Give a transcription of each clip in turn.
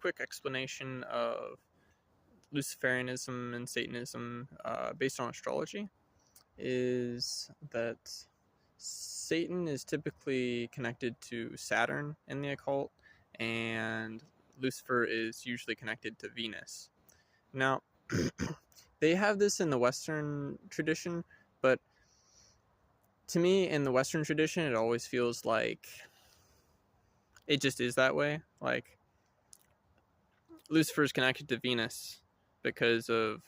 quick explanation of Luciferianism and Satanism based on astrology is that Satan is typically connected to Saturn in the occult, and Lucifer is usually connected to Venus. Now, they have this in the Western tradition, but to me, in the Western tradition, it always feels like it just is that way. Like, Lucifer is connected to Venus because of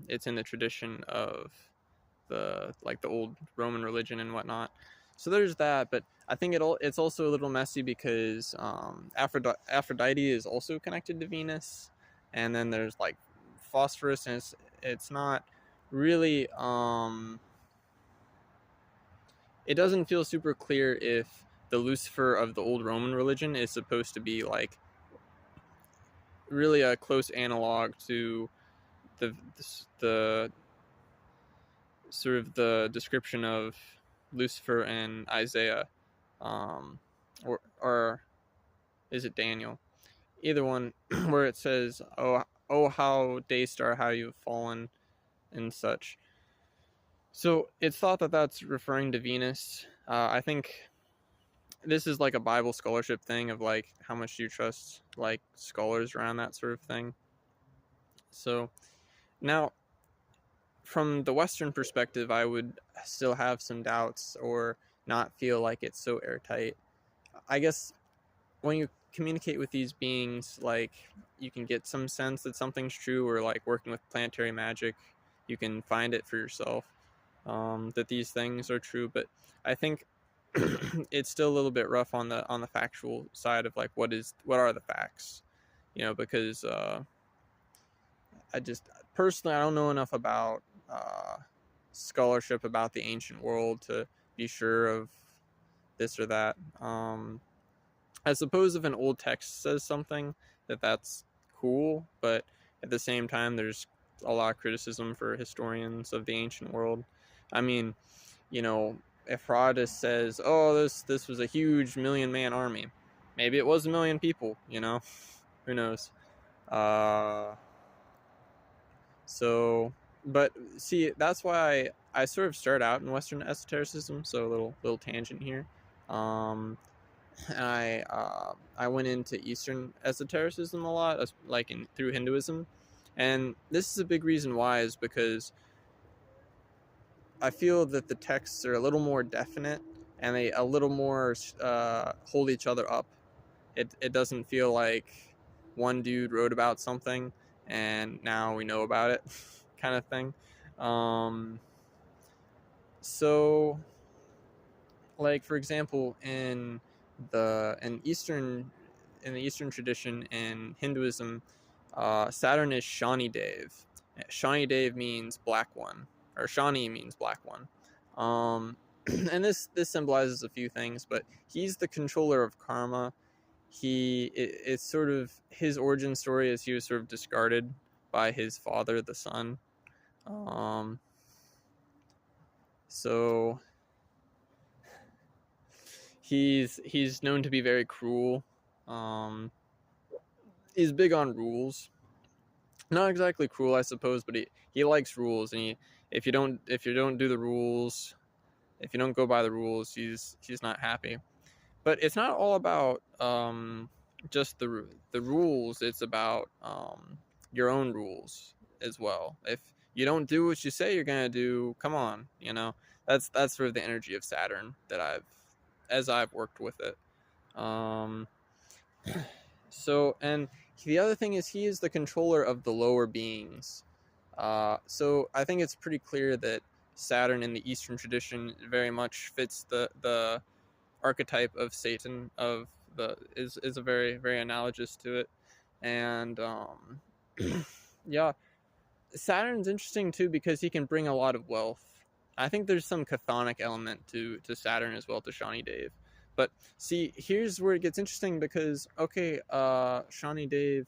it's in the tradition of the old Roman religion and whatnot. So there's that, but I think it's also a little messy because Aphrodite is also connected to Venus, and then there's like phosphorus, and it's not really it doesn't feel super clear if the Lucifer of the old Roman religion is supposed to be like really a close analog to the sort of the description of Lucifer and Isaiah, or is it Daniel? Either one, where it says, "Oh, how Daystar, how you've fallen," and such. So it's thought that that's referring to Venus. I think this is like a Bible scholarship thing of like how much do you trust like scholars around that sort of thing. So now, from the Western perspective, I would still have some doubts or not feel like it's so airtight. I guess when you communicate with these beings, like you can get some sense that something's true, or like working with planetary magic, you can find it for yourself, that these things are true. But I think it's still a little bit rough on the factual side of like what are the facts, because I just personally I don't know enough about scholarship about the ancient world to be sure of this or that. I suppose if an old text says something, that's cool, but at the same time, there's a lot of criticism for historians of the ancient world. I mean, if Herodotus says, "Oh, this was a huge 1,000,000-man army," maybe it was 1,000,000 people. Who knows? Uh, so, but see, that's why I sort of start out in Western esotericism. So a little tangent here. And I went into Eastern esotericism a lot, like through Hinduism, and this is a big reason why is because I feel that the texts are a little more definite and they a little more hold each other up. It doesn't feel like one dude wrote about something and now we know about it, kind of thing. So, like for example, the Eastern tradition in Hinduism, Saturn is Shani Dev. Shani Dev means black one, or Shani means black one. And this symbolizes a few things, but he's the controller of karma. It's sort of his origin story is he was sort of discarded by his father, the sun. So he's known to be very cruel. He's big on rules. Not exactly cruel, I suppose, but he likes rules, and if you don't do the rules, if you don't go by the rules, he's not happy. But it's not all about just the rules. It's about your own rules as well. If you don't do what you say you're gonna do, come on, that's sort of the energy of Saturn that I've worked with it. So, and the other thing is he is the controller of the lower beings. So I think it's pretty clear that Saturn in the Eastern tradition very much fits the archetype of Satan is a very very analogous to it. And yeah, Saturn's interesting too because he can bring a lot of wealth. I think there's some chthonic element to Saturn as well, to Shani Dev. But see, here's where it gets interesting because okay, Shani Dev,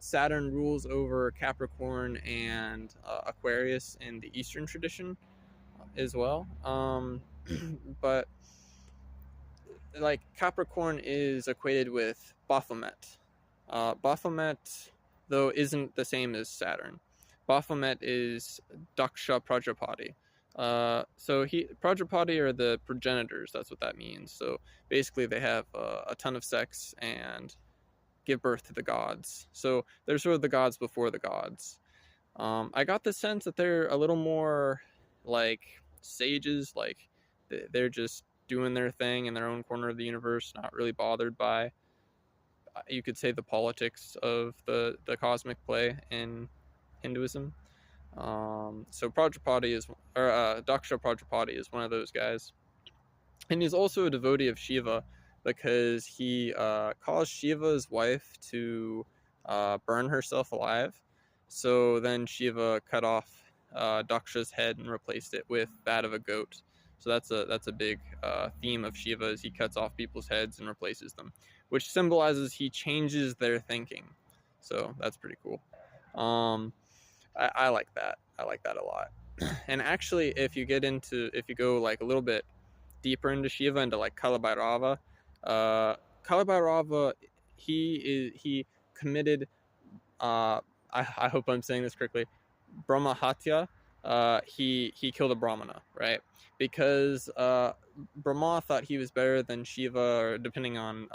Saturn rules over Capricorn and Aquarius in the Eastern tradition as well. But like Capricorn is equated with Baphomet, Baphomet, though, isn't the same as Saturn. Baphomet is Daksha Prajapati. So Prajapati are the progenitors. That's what that means. So basically, they have a ton of sex and give birth to the gods. So they're sort of the gods before the gods. I got the sense that they're a little more like sages, like they're just doing their thing in their own corner of the universe, not really bothered by, you could say, the politics of the cosmic play in Hinduism. So Prajapati is, or Daksha Prajapati is one of those guys, and he's also a devotee of Shiva because he caused Shiva's wife to burn herself alive. So then Shiva cut off Daksha's head and replaced it with that of a goat. So that's a big theme of Shiva, is he cuts off people's heads and replaces them, which symbolizes he changes their thinking. So that's pretty cool. I like that. I like that a lot. And actually, if you go like a little bit deeper into Shiva, into like Kalabhairava. Kalabhairava, he committed. I hope I'm saying this correctly. Brahmahatya. He killed a brahmana, right? Because Brahma thought he was better than Shiva, or depending on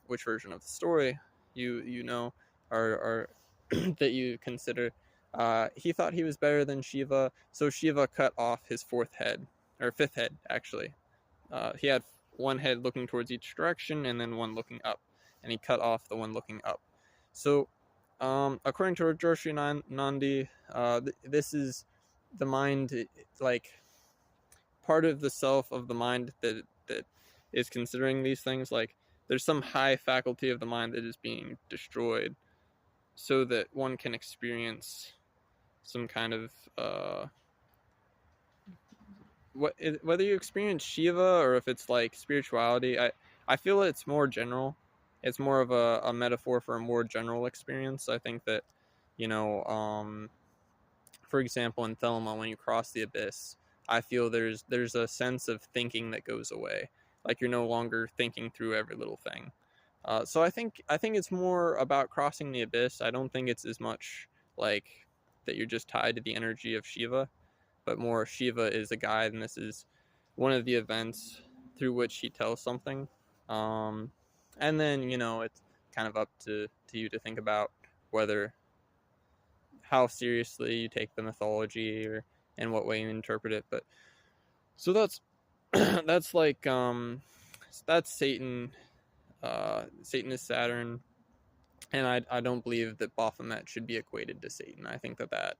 which version of the story you know, or that you consider. He thought he was better than Shiva, so Shiva cut off his fourth head, or fifth head, actually. He had one head looking towards each direction and then one looking up, and he cut off the one looking up. So, according to Joshi Nandi, this is the mind, like part of the self of the mind that is considering these things. Like, there's some high faculty of the mind that is being destroyed, so that one can experience some kind of whether you experience Shiva or if it's like spirituality, I feel it's more general. It's more of a metaphor for a more general experience. I think that, you know, for example, in Thelma, when you cross the abyss, I feel there's a sense of thinking that goes away. Like you're no longer thinking through every little thing. So I think it's more about crossing the abyss. I don't think it's as much like that you're just tied to the energy of Shiva, but more Shiva is a guide, and this is one of the events through which he tells something. Um, and then, you know, it's kind of up to you to think about whether how seriously you take the mythology, or in what way you interpret it. But so that's that's like that's Satan. Satan is Saturn, and I don't believe that Baphomet should be equated to Satan. I think that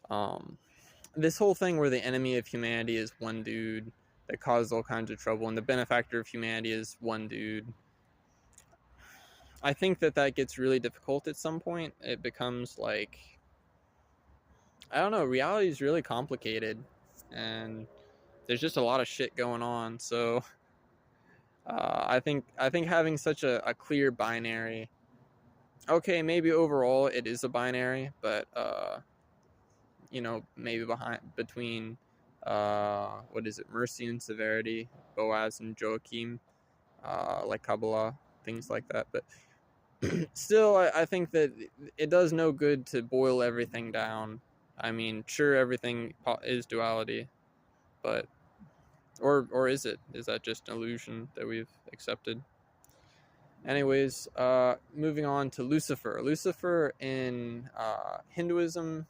um, this whole thing where the enemy of humanity is one dude that caused all kinds of trouble, and the benefactor of humanity is one dude. I think that gets really difficult at some point. It becomes like, I don't know, reality is really complicated, and there's just a lot of shit going on. So I think having such a clear binary, okay, maybe overall it is a binary, but you know, maybe between what is it, mercy and severity, Boaz and Joachim, like Kabbalah, things like that. But still, I think that it does no good to boil everything down. I mean, sure, everything is duality, but or is it? Is that just an illusion that we've accepted? Anyways, moving on to Lucifer. Lucifer in Hinduism,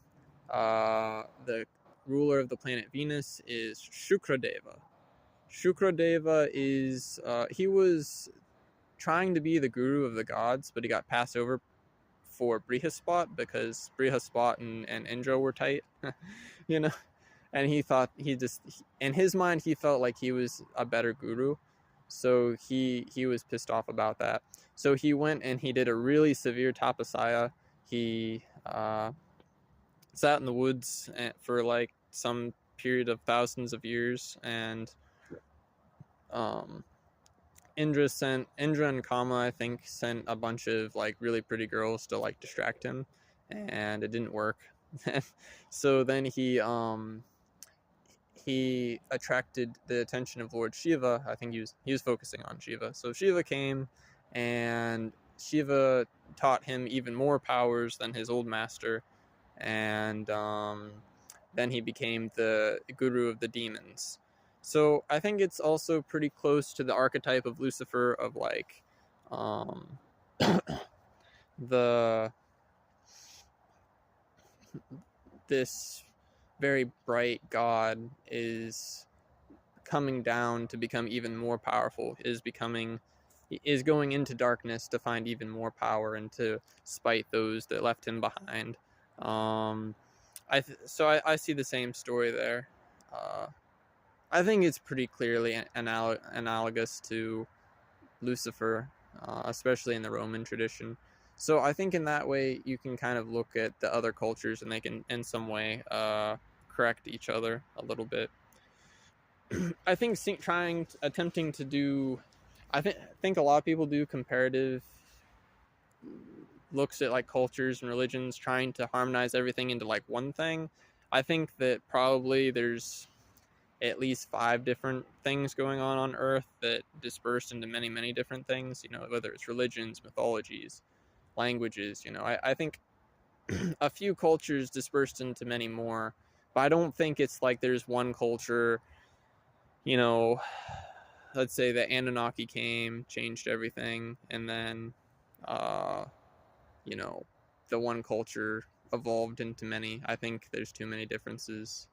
the ruler of the planet Venus is Shukradeva. Shukradeva is he was trying to be the guru of the gods, but he got passed over for Brihaspat because Brihaspat and Indra were tight, you know. And he thought in his mind, he felt like he was a better guru, so he was pissed off about that. So he went and he did a really severe tapasaya. He sat in the woods for like some period of thousands of years, and um, Indra and Kama, I think, sent a bunch of like really pretty girls to like distract him, and it didn't work. So then he attracted the attention of Lord Shiva. I think he was focusing on Shiva. So Shiva came and Shiva taught him even more powers than his old master, and then he became the guru of the demons. So I think it's also pretty close to the archetype of Lucifer, of like um, the this very bright god is coming down to become even more powerful, is going into darkness to find even more power and to spite those that left him behind. um I see the same story there. uh I think it's pretty clearly analogous to Lucifer, especially in the Roman tradition. So I think in that way you can kind of look at the other cultures and they can in some way correct each other a little bit. I think attempting to do, I think a lot of people do comparative looks at like cultures and religions, trying to harmonize everything into like one thing. I think that probably there's at least five different things going on Earth that disperse into many, many different things. You know, whether it's religions, mythologies, languages. You know, I think a few cultures dispersed into many more, but I don't think it's like there's one culture. You know, let's say the Anunnaki came, changed everything, and then, uh, you know, the one culture evolved into many. I think there's too many differences.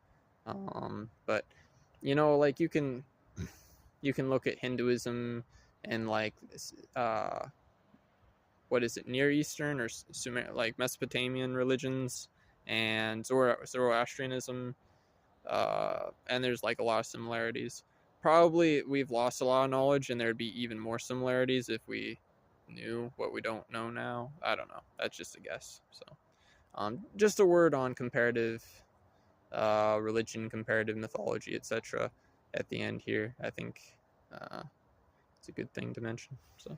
But you know, like you can look at Hinduism and like what is it, Near Eastern or like Mesopotamian religions, and Zoroastrianism, and there's like a lot of similarities. Probably we've lost a lot of knowledge, and there'd be even more similarities if we knew what we don't know now. I don't know. That's just a guess. So, just a word on comparative religion, comparative mythology, etc. At the end here, I think it's a good thing to mention. So.